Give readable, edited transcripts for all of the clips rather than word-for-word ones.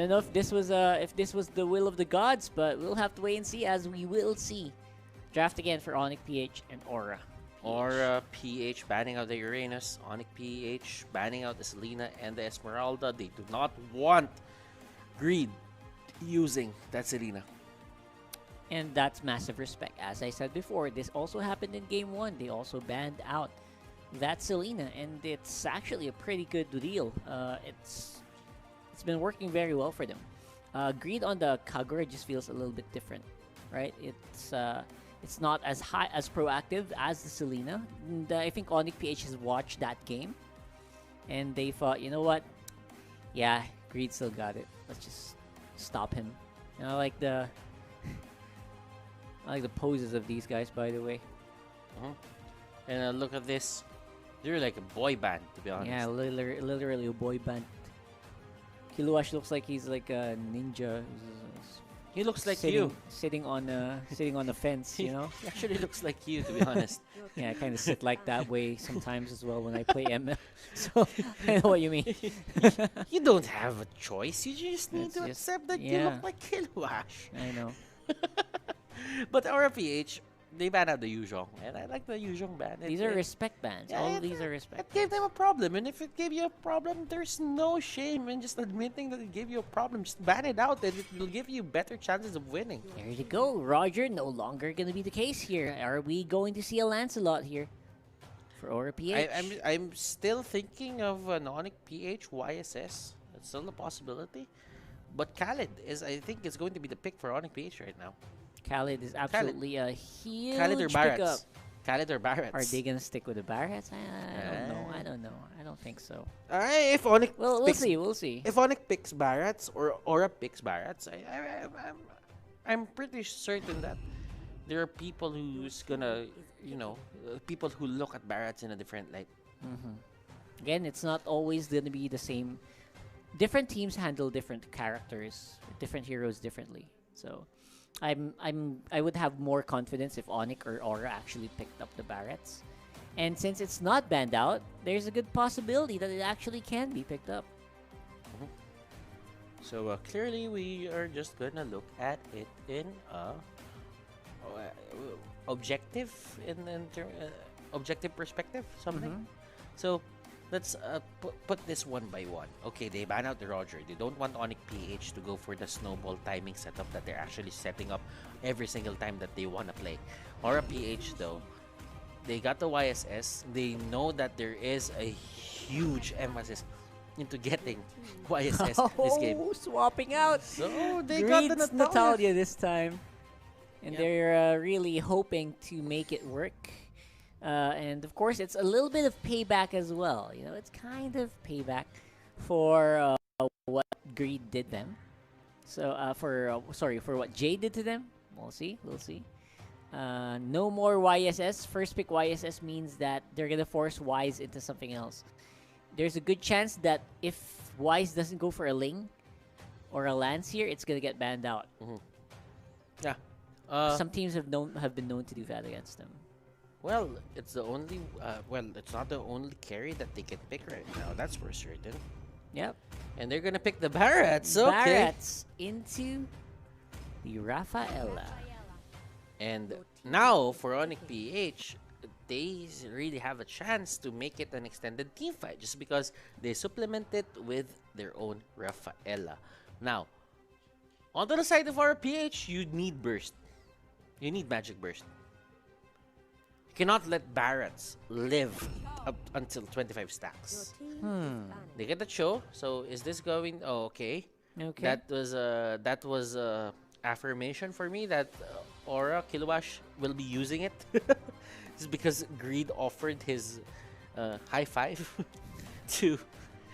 don't know if this was the will of the gods, but we'll have to wait and see, as we will see. Draft again for Onic PH and Aura. Aura PH banning out the Uranus, Onic PH banning out the Selena and the Esmeralda. They do not want Greed using that Selena. And that's massive respect. As I said before, this also happened in Game 1. They also banned out that Selena, and it's actually a pretty good deal. It's been working very well for them. Greed on the Kagura just feels a little bit different, right? It's not as proactive as the Selena. And I think Onic PH has watched that game, and they thought, you know what? Yeah, Greed still got it. Let's just stop him. And I like the poses of these guys, by the way. And look at this. They're like a boy band, to be honest. Yeah, literally a boy band. Kiluash looks like he's like a ninja. He looks like you. Sitting on the fence, you know? He actually looks like you, to be honest. Yeah, I kind of sit like that way sometimes as well when I play ML. So, I know what you mean. You don't have a choice. You just need to accept that you look like Kiluash. I know. But Aura PH, they ban out the Yuzhong, and I like the Yuzhong ban. These are respect bans. All of these are respect It gave them a problem, and if it gave you a problem, there's no shame in just admitting that it gave you a problem. Just ban it out, and it will give you better chances of winning. There you go, Roger. No longer going to be the case here. Are we going to see a Lancelot here for Aura PH? I'm still thinking of an Onic PH YSS. It's still a possibility. But Khalid I think, is going to be the pick for Onic PH right now. Khalid is absolutely a huge Khalid or pickup. Barretts? Khalid or Barretts? Are they gonna stick with the Barretts? I don't know. I don't think so. If Onic we'll see. If Onic picks Barretts or Aura picks Barretts, I'm pretty certain that there are people who's gonna, people who look at Barretts in a different light. Again, it's not always gonna be the same. Different teams handle different characters, different heroes differently. So I would have more confidence if Onic or Aura actually picked up the Barretts. And since it's not banned out, there's a good possibility that it actually can be picked up. So clearly we are just gonna look at it in objective objective perspective, something. So let's put this one by one. Okay, they ban out the Roger. They don't want Onic PH to go for the snowball timing setup that they're actually setting up every single time that they want to play. Aura PH, though, they got the YSS. They know that there is a huge emphasis into getting YSS this game. Swapping out. So they Greed's got the Natalia this time. And they're really hoping to make it work. And of course, it's a little bit of payback as well. You know, it's kind of payback for what Greed did them. So for what Jay did to them. We'll see. No more YSS. First pick YSS means that they're gonna force Wise into something else. There's a good chance that if Wise doesn't go for a Ling or a Lance here, it's gonna get banned out. Yeah. Some teams have been known to do that against them. Well, it's the only. It's not the only carry that they can pick right now. That's for certain. Yep. And they're gonna pick the Barretts. Okay. Barretts into the Rafaela. And now for Onic PH, they really have a chance to make it an extended team fight just because they supplement it with their own Rafaela. Now, onto the side of our PH, you need burst. You need magic burst. Cannot let Barretts live up until 25 stacks. They get the show. So is this going? Oh, okay. Okay. That was affirmation for me that Aura Kiluash will be using it. Just because Greed offered his high five to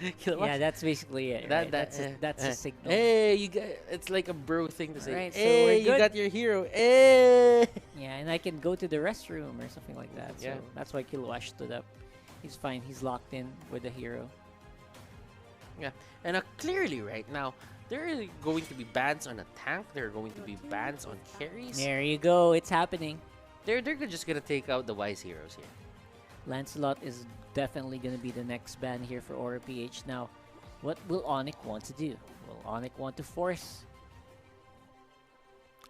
Kiluash. Yeah, that's basically it. Right? That's a signal. Hey, you got. It's like a bro thing to say. Right, so hey, we're you good. got your hero. Hey. Yeah, and I can go to the restroom or something like that. So Yeah. that's why Kiluash stood up. He's fine. He's locked in with the hero. Yeah, and clearly right now, there are going to be bans on a tank. There are going to be bans on carries. There you go. It's happening. They're just gonna take out the wise heroes here. Lancelot is definitely going to be the next ban here for Aura PH. Now, what will Onic want to do? Well, Onic want to force.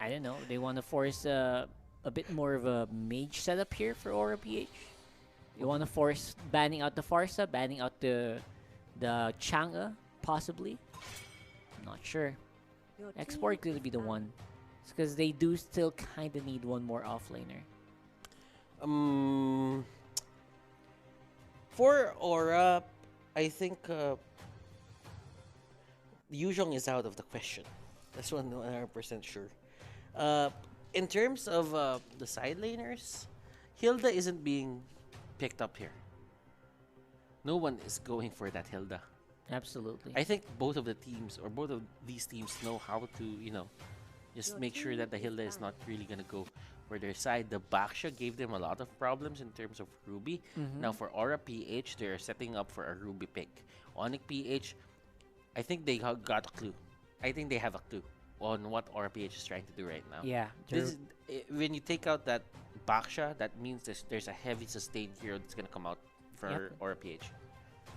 I don't know. They want to force a bit more of a mage setup here for Aura PH. You want to force banning out the Farsa, banning out the Chang'e, possibly. I'm not sure. Export could be the one. It's because they do still kind of need one more offlaner. For Aura, I think Yuzhong is out of the question. That's 100% sure. In terms of the side laners, Hilda isn't being picked up here. No one is going for that Hilda. Absolutely. I think both of the teams, or both of these teams, know how to, just make sure that the Hilda is not really gonna go for their side. The Baksha gave them a lot of problems in terms of Ruby. Now for Aura PH, they're setting up for a Ruby pick. Onic PH, I think they got a clue. I think they have a clue on what Aura PH is trying to do right now. Yeah. When you take out that Baksha, that means there's a heavy sustained hero that's gonna come out for Aura PH.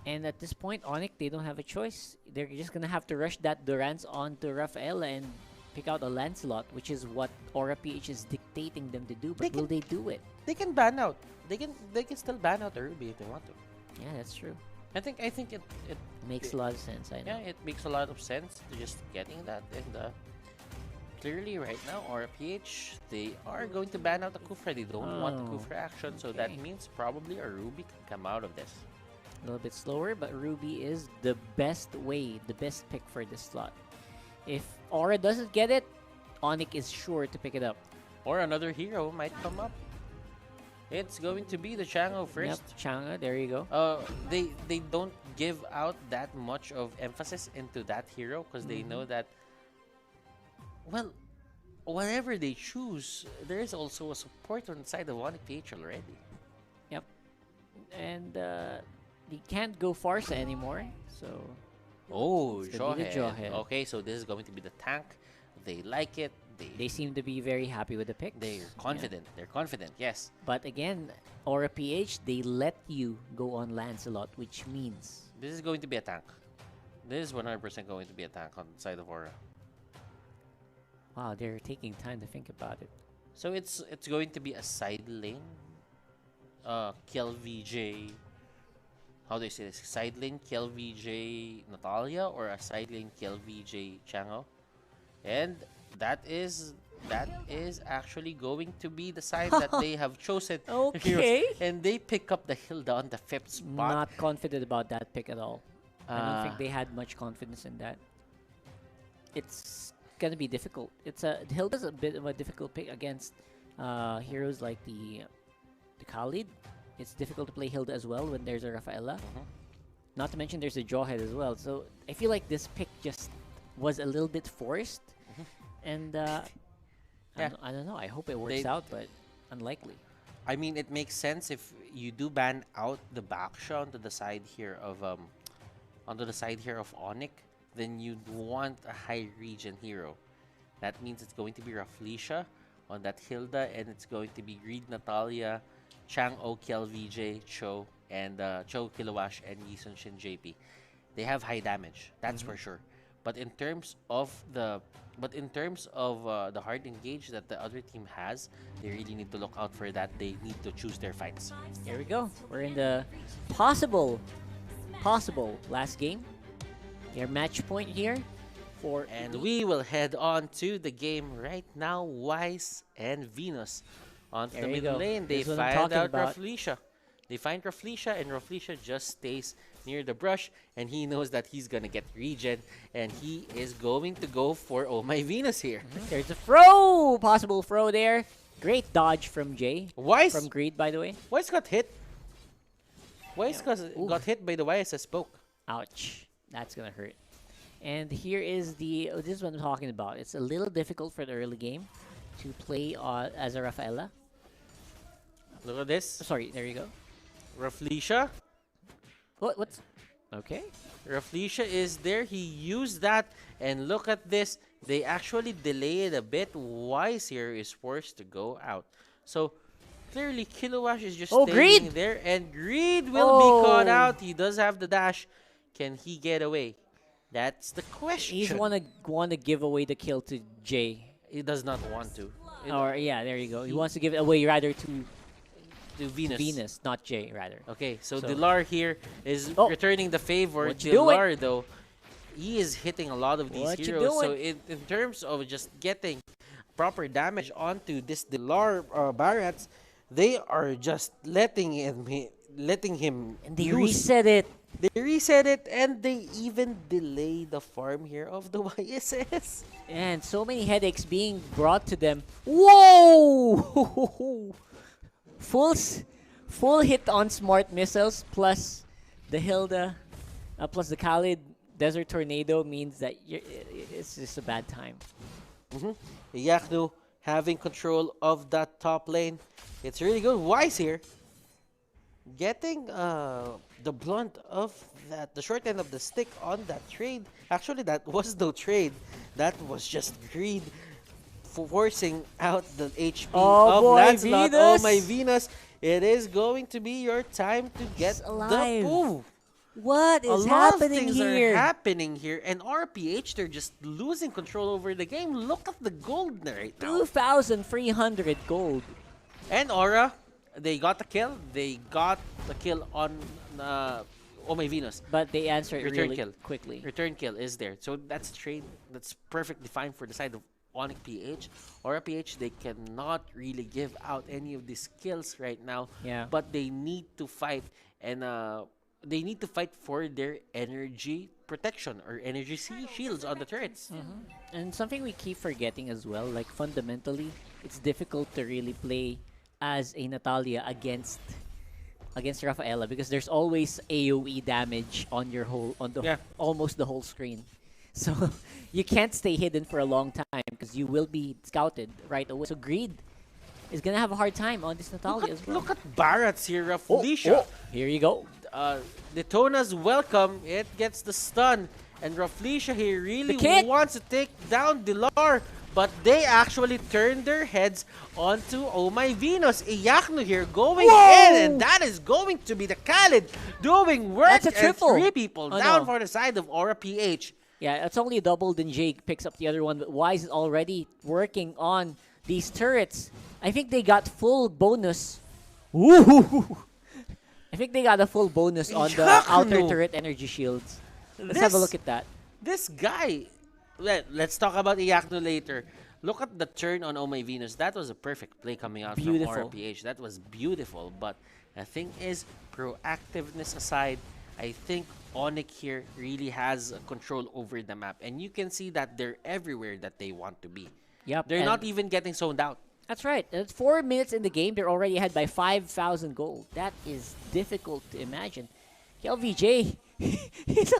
And at this point, Onic, they don't have a choice. They're just gonna have to rush that Durance onto Rafaela and pick out a Lancelot, which is what Aura PH is dictating them to do. But will they do it? They can ban out. They can still ban out the Ruby if they want to. Yeah, that's true. I think it Makes a lot of sense. I know. Yeah, it makes a lot of sense to just getting that. And clearly right now, Aura PH, they are going to ban out the Kufra. They don't want the Kufra action, so that means probably a Ruby can come out of this. A little bit slower, but Ruby is the best pick for this slot. If Aura doesn't get it, Onic is sure to pick it up. Or another hero might come up. It's going to be the Chang'e first. Yep, Chang'e, there you go. They don't give out that much of emphasis into that hero because they know that, well, whatever they choose, there is also a support on the side of Onic PH already. Yep. And they can't go Farsa anymore, so... Oh, Jawhead. Okay, so this is going to be the tank. They like it. They seem to be very happy with the pick. They're confident. They're confident, yes. But again, Aura PH, they let you go on Lancelot, which means... This is going to be a tank. This is 100% going to be a tank on the side of Aura. Wow, they're taking time to think about it. So it's going to be a side lane. Kill VJ... How do I say this? Side lane Kill VJ Natalia or a side lane Kill VJ Chang'e? And that is actually going to be the side that they have chosen. Okay. And they pick up the Hilda on the 5th spot. Not confident about that pick at all. I don't think they had much confidence in that. It's gonna be difficult. Hilda's a bit of a difficult pick against heroes like the Khalid. It's difficult to play Hilda as well when there's a Rafaela. Not to mention there's a Jawhead as well. So I feel like this pick just was a little bit forced. And I don't know. I hope it works out, but unlikely. I mean, it makes sense if you do ban out the Baksha onto the side here of Onic, then you'd want a high regen hero. That means it's going to be Raflesia on that Hilda, and it's going to be Reed Natalia, Chang'e, Kiel VJ, Cho, and Cho Kilowash and Yisun Shin JP. They have high damage, that's for sure. But in terms of the hard engage that the other team has, they really need to look out for that. They need to choose their fights. Here we go. We're in the possible last game. Your match point here. And we will head on to the game right now. Wise and Venus onto the middle lane. They find out Raflesia. They find Raflesia, and Raflesia just stays near the brush, and he knows that he's gonna get regen, and he is going to go for Oh My Venus here. There's a throw! Possible throw there. Great dodge from Jay. Wise from Greed, by the way. Wise got hit. Wise got hit by the YSS poke. Ouch. That's gonna hurt. And here is this is what I'm talking about. It's a little difficult for the early game to play as a Rafaela. Look at this. Sorry, there you go. Raflesia. What's... Okay. Raflesia is there. He used that. And look at this. They actually delay it a bit. Wise here is forced to go out. So, clearly, Kilowash is just staying there. And Greed will be caught out. He does have the dash. Can he get away? That's the question. He's wanna give away the kill to Jay. He does not want to. Or yeah, there you go. He wants to give it away rather To Venus. Venus, not Jay, rather. Okay, so So- Dilar here is Oh. returning the favor. What you doing? Dilar, though, he is hitting a lot of these What you heroes. So doing? in terms of just getting proper damage onto this Dilar Barats, they are just letting him And they use. reset it. They reset it, and they even delay the farm here of the YSS. And so many headaches being brought to them. Whoa! Full hit on smart missiles plus the Hilda, plus the Khalid Desert Tornado means that it's just a bad time. Yaknu having control of that top lane. It's really good. Wise here. Getting the blunt of that, the short end of the stick on that trade. Actually, that was no trade. That was just greed, forcing out the HP Oh of boy, Lancelot. Oh Venus. my Venus! It is going to be your time to get the alive. move. What A is lot of happening things here? are happening here, and RPH, they're just losing control over the game. Look at the gold right now. 2,300 gold. And Aura, they got the kill. They got the kill on Oh My Venus. But they answered Return really kill. quickly. Return kill is there. So that's a trade. That's perfectly fine for the side of Onic PH. Aura PH, they cannot really give out any of these kills right now. Yeah. But they need to fight, and they need to fight for their energy protection or energy shields on the turrets. And something we keep forgetting as well, like fundamentally, it's difficult to really play as a Natalia against Rafaela because there's always AoE damage on your almost the whole screen. So you can't stay hidden for a long time because you will be scouted right away. So Greed is gonna have a hard time on this Natalia as well. Look at Barrett's here, Rafleisha. Here you go. Detona's welcome. It gets the stun. And Rafleisha here really kick. wants to take down Dilar. But they actually turn their heads onto Oh My Venus. Iyakno here going in. And that is going to be the Khalid doing work. That's a triple. And 3 people Oh, down no. for the side of Aura PH. Yeah, it's only a double, then Jake picks up the other one, but Wise is already working on these turrets. I think they got full bonus. Ooh. I think they got a full bonus on the outer Yakno. turret energy shields. Let's have a look at that. This guy, let's talk about Iyakno later. Look at the turn on Oh My Venus. That was a perfect play coming out from Beautiful. RPH. That was beautiful. But the thing is, proactiveness aside, I think Onic here really has control over the map. And you can see that they're everywhere that they want to be. Yep. They're and not even getting zoned out. That's right. It's 4 minutes in the game. They're already ahead by 5,000 gold. That is difficult to imagine. LVJ, he's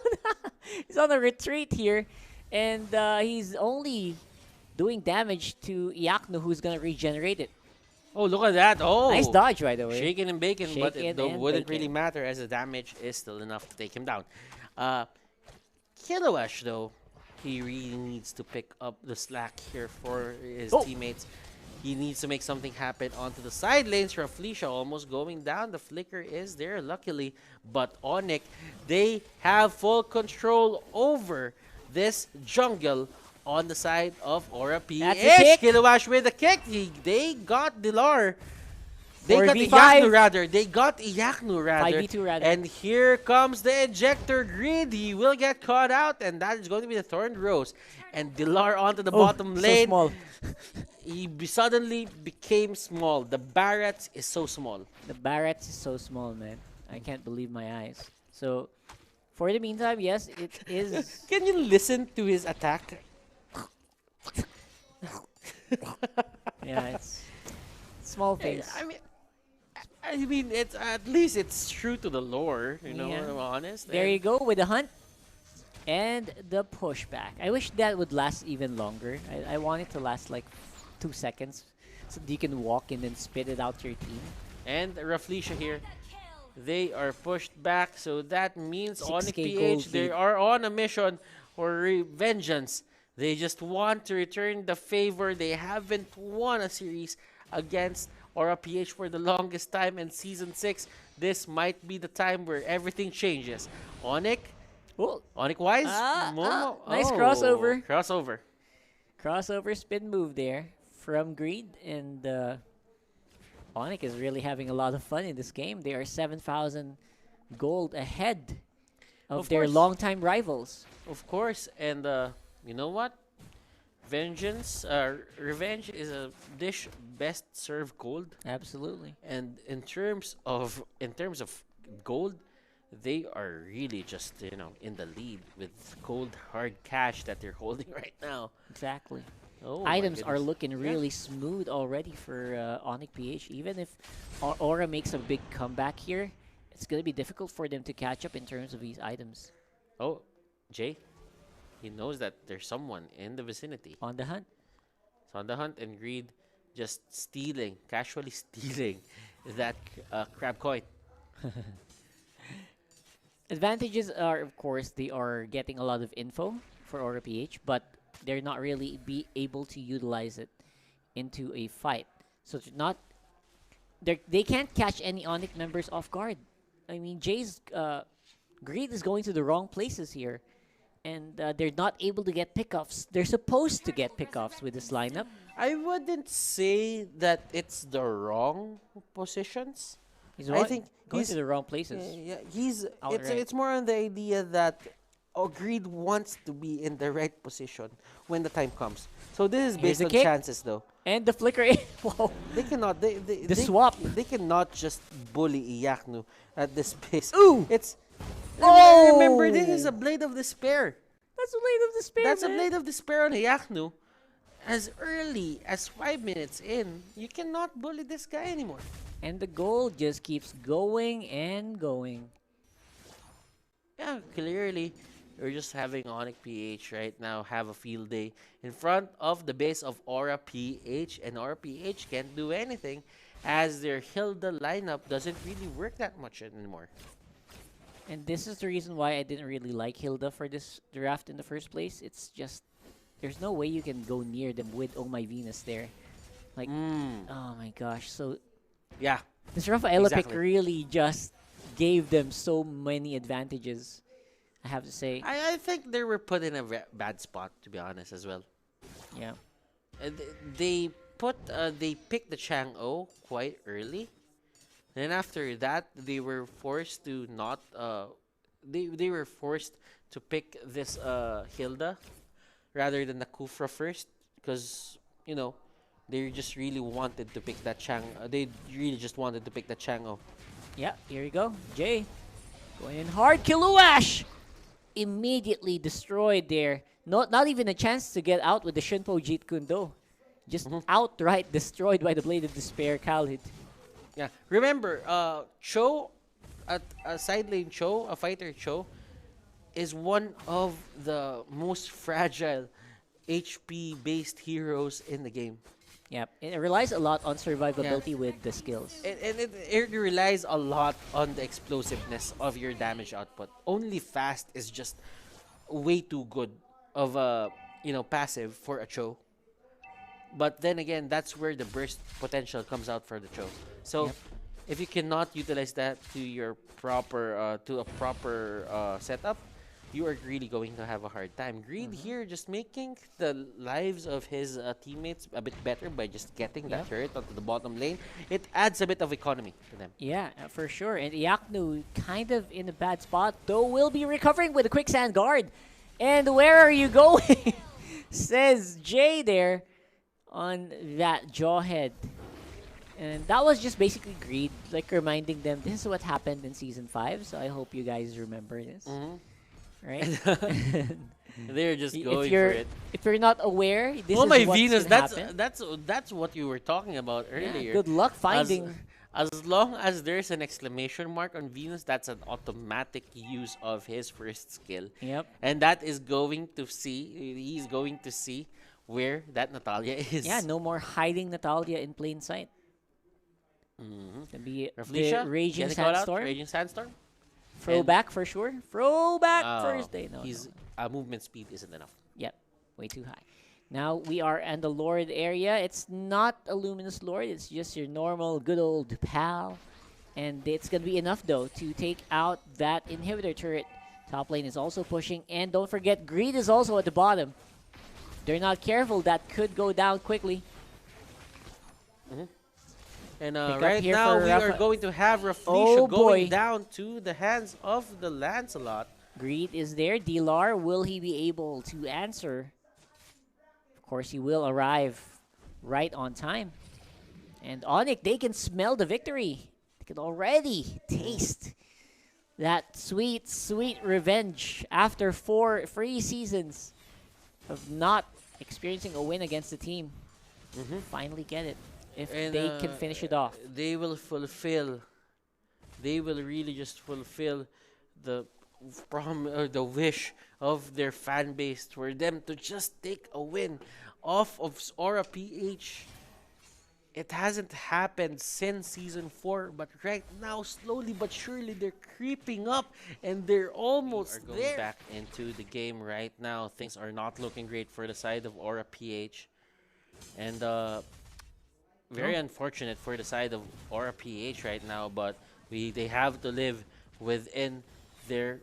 on a retreat here. And he's only doing damage to Iyakno, who's going to regenerate it. Oh, look at that. Oh, Nice dodge, by the way. Shaken and bacon, but Shaken it and wouldn't bacon. really matter as the damage is still enough to take him down. Kiloash, though, he really needs to pick up the slack here for his teammates. He needs to make something happen onto the side lanes. Rafleisha almost going down. The flicker is there, luckily. But Onic, they have full control over this jungle on the side of Aura PH. That's a kick. Kiloash with a kick. They got Dilar. They got 4v5. Iyakno rather. They got Iyakno rather. 5v2 rather. And here comes the ejector grid. He will get caught out, and that is going to be the Thorned Rose. And Dilar onto the bottom lane. So small. He suddenly became small. The Barrett is so small. The Barrett is so small, man. I can't believe my eyes. So, for the meantime, yes, it is. Can you listen to his attack? Yeah, it's small things. I mean, it's at least it's true to the lore. You know, Yeah. I'm honest. There you go with the hunt and the pushback. I wish that would last even longer. I want it to last like 2 seconds so that you can walk in and spit it out to your team. And Rafleisha here. They are pushed back, so that means 6K Onic gold PH, they lead. are on a mission for vengeance. They just want to return the favor. They haven't won a series against Aura PH for the longest time in Season 6. This might be the time where everything changes. Onic, Oh, Onic wise, nice crossover. Crossover. Crossover spin move there from Greed, and Onic is really having a lot of fun in this game. They are 7,000 gold ahead of their course. longtime rivals. Of course, and you know what? Revenge is a dish best served cold. Absolutely. And in terms of gold, they are really just in the lead with cold hard cash that they're holding right now. Exactly. Oh my Items are goodness. looking Yeah. really smooth already for Onic PH. Even if Aura makes a big comeback here, it's going to be difficult for them to catch up in terms of these items. Oh, Jay, he knows that there's someone in the vicinity. On the hunt. So on the hunt, and Greed just casually stealing that crab coin. Advantages are, of course, they are getting a lot of info for Aura PH, but they're not really be able to utilize it into a fight. So it's not they can't catch any Onic members off guard. I mean, Jay's Greed is going to the wrong places here, and they're not able to get pickoffs. They're supposed to get pickoffs with this lineup. I wouldn't say that it's the wrong positions. He's I think going he's to the wrong places. yeah, he's Outright. it's more on the idea that Greed wants to be in the right position when the time comes. So this is Here's based the on kick. chances, though. And the flicker. Whoa. They cannot. The swap. They cannot just bully Iyaknu at this pace. Ooh. It's. Oh. Remember, this is a blade of despair. That's a blade of despair. That's a man. blade of despair on Iyaknu. As early as 5 minutes in, you cannot bully this guy anymore. And the goal just keeps going and going. Yeah, clearly, we're just having Onic PH right now have a field day in front of the base of Aura PH, and Aura PH can't do anything as their Hilda lineup doesn't really work that much anymore. And this is the reason why I didn't really like Hilda for this draft in the first place. It's just, there's no way you can go near them with Oh My Venus there. Like, oh my gosh. So, Yeah, this Rafaela pick Exactly. really just gave them so many advantages, I have to say. I think they were put in a bad spot, to be honest, as well. Yeah. They picked the Chang'o quite early. Then after that, they were forced to not they were forced to pick this Hilda rather than the Kufra first, because they just really wanted to pick that they really just wanted to pick the Chang'o. Yeah, here you go. Jay going in hard. Kiluash immediately destroyed there. Not even a chance to get out with the Shunpo Jeet Kundo. Just outright destroyed by the Blade of Despair, Khalid. Yeah, remember, Cho, a side lane Cho, a fighter Cho, is one of the most fragile HP-based heroes in the game. Yep, it relies a lot on survivability with the skills. And it relies a lot on the explosiveness of your damage output. Only fast is just way too good of a passive for a Cho. But then again, that's where the burst potential comes out for the Cho. So if you cannot utilize that to your proper setup, you are really going to have a hard time. Greed here just making the lives of his teammates a bit better by just getting that turret onto the bottom lane. It adds a bit of economy to them. Yeah, for sure. And Iyaknu kind of in a bad spot, though will be recovering with a quicksand guard. And where are you going? Says Jay there on that jawhead. And that was just basically Greed, like reminding them this is what happened in Season 5. So I hope you guys remember this. Right? They're just going if for it. If you're not aware, this Oh is my what's Venus, gonna happen. that's what you were talking about Yeah, earlier. good luck finding. As long as there's an exclamation mark on Venus, that's an automatic use of his first skill. Yep. And that is going to he's going to see where that Natalia is. Yeah, no more hiding Natalia in plain sight. Can be the Rafflesia, Raging get a call out, Sandstorm. Raging Sandstorm. Throwback for sure. Throwback first day. No, His movement speed isn't enough. Yep, way too high. Now we are in the Lord area. It's not a Luminous Lord. It's just your normal good old pal. And it's going to be enough, though, to take out that inhibitor turret Top lane is also pushing, and don't forget, Greed is also at the bottom. If they're not careful, that could go down quickly. And Pick up right here now, for we are Rafa. going to have Rafleisha Oh, going boy. down to the hands of the Lancelot. Greed is there. Dilar, will he be able to answer? Of course, he will arrive right on time. And Onic, they can smell the victory. They can already taste that sweet, sweet revenge after 4 free seasons of not experiencing a win against the team. Finally get it. If And, they can finish it off. They will really just fulfill the the wish of their fan base for them to just take a win off of Aura PH. It hasn't happened since Season 4, but right now, slowly but surely, they're creeping up, and they're almost Going there. back into the game right now. Things are not looking great for the side of Aura PH. And very unfortunate for the side of Aura PH right now, but they have to live within their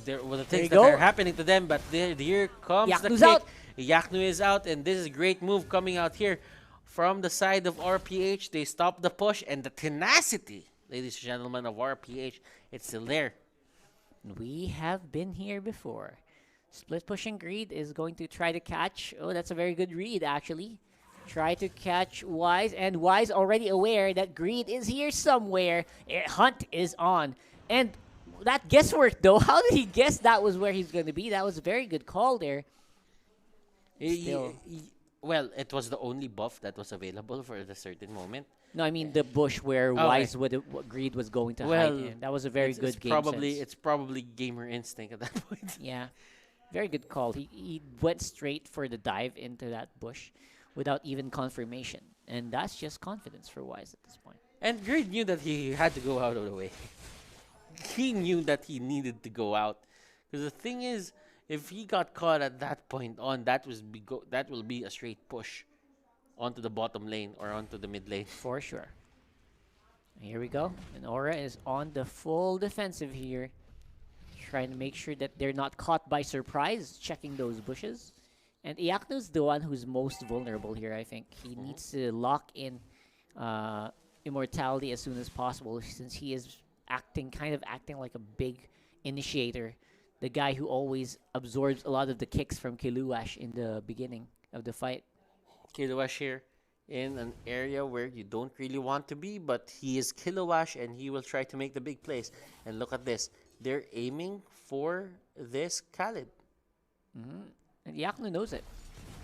the things that go. are happening to them. But here comes the Yaknu's kick. out. Yaknu is out, and this is a great move coming out here from the side of RPH. They stop the push, and the tenacity, ladies and gentlemen, of RPH, it's still there. We have been here before. Split pushing Greed is going to try to catch. Oh, that's a very good read, actually. Try to catch Wise, and Wise already aware that Greed is here somewhere. Hunt is on. And that guesswork, though, how did he guess that was where he's going to be? That was a very good call there. Still. Well, it was the only buff that was available for a certain moment. No, I mean the bush where Wise Greed was going to hide in. That was a very good game sense. It's probably gamer instinct at that point. Yeah, very good call. He went straight for the dive into that bush without even confirmation. And that's just confidence for Wise at this point. And Greed knew that he had to go out of the way. He knew that he needed to go out. Because the thing is, if he got caught at that point on, that will be a straight push onto the bottom lane or onto the mid lane. For sure. Here we go. And Aura is on the full defensive here. Trying to make sure that they're not caught by surprise, checking those bushes. And Iaknu's the one who's most vulnerable here, I think. He needs to lock in Immortality as soon as possible, since he is kind of acting like a big initiator. The guy who always absorbs a lot of the kicks from Kiluash in the beginning of the fight. Kiluash here in an area where you don't really want to be, but he is Kiluash and he will try to make the big plays. And look at this. They're aiming for this Khalid. And Yaknu knows it.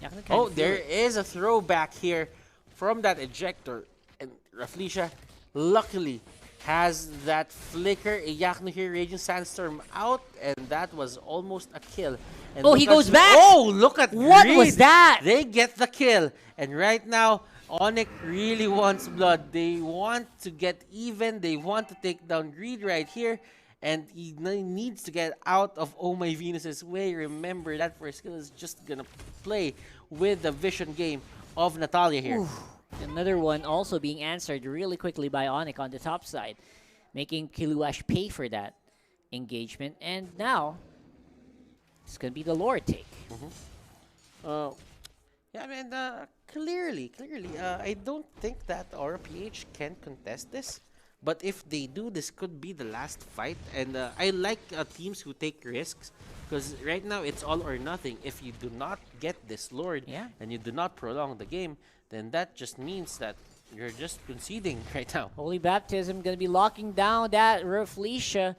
Yaknu Oh, there is a throwback here from that ejector. And Rafleisha luckily has that flicker. Yaknu here, Raging Sandstorm out, and that was almost a kill. And Oh, he goes back! Oh, look at What Greed. was that? They get the kill. And right now, Onic really wants blood. They want to get even. They want to take down Greed right here. And he needs to get out of Oh My Venus's way. Remember, that first skill is just going to play with the vision game of Natalia here. Oof. Another one also being answered really quickly by Onic on the top side, making Kiluash pay for that engagement. And now, it's going to be the Lord take. Yeah, I mean, clearly, I don't think that RPH can contest this. But if they do, this could be the last fight. And I like teams who take risks. Because right now, it's all or nothing. If you do not get this Lord and you do not prolong the game, then that just means that you're just conceding right now. Holy Baptism going to be locking down that Rafleisha.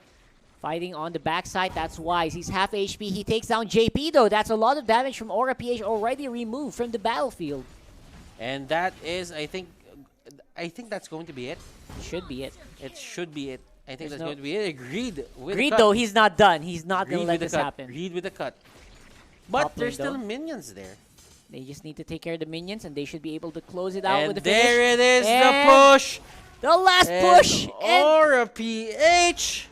Fighting on the backside, that's Wise. He's half HP. He takes down JP, though. That's a lot of damage from Aura PH already removed from the battlefield. And that is, I think that's going to be it. Should be it. It should be it. I think There's that's going to be it. Greed with Greed, the cut. though, he's not done. He's not going to let Greed with this the cut. happen. Greed with the cut. But Top there's lane, still though. minions there. They just need to take care of the minions, and they should be able to close it out And with the finish. there it is, And the push. the last push! And Aura PH